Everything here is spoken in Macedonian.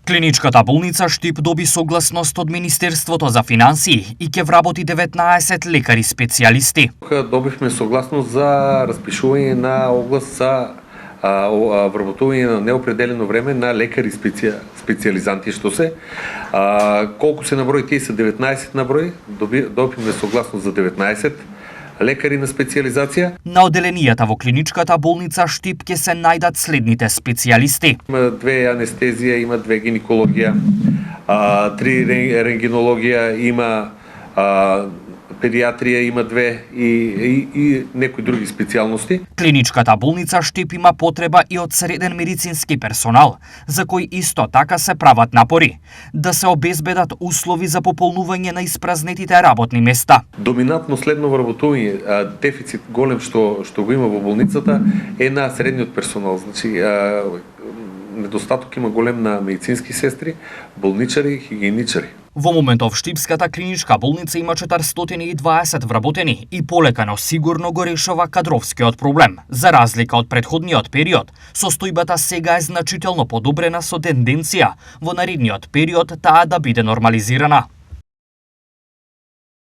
Клиничката болница Штип доби согласност од Министерството за финансии и ќе вработи 19 лекари специјалисти. Добивме согласност за распишување на оглас за вработување на неопределено време на лекари специјализанти, што се. Колку се наброи, тие се 19 на број, добивме согласност за 19 лекари на специјализација. На оделенијата во клиничката болница Штип ќе се најдат следните специјалисти. Има 2 анестезија, има 2 гинекологија, 3 рентгенологија, има педиатрија, има 2 и некои други специјалности. Клиничката болница Штип има потреба и од среден медицински персонал, за кој исто така се прават напори да се обезбедат услови за пополнување на испразнетите работни места. Доминантно следно вработување, дефицит голем што го има во болницата е на средниот персонал. Значи, недостаток има голем на медицински сестри, болничари, хигиеничари. Во моментов Штипската клиничка болница има 420 вработени и полека, но сигурно го решава кадровскиот проблем. За разлика од претходниот период, состојбата сега е значително подобрена со тенденција во наредниот период таа да биде нормализирана.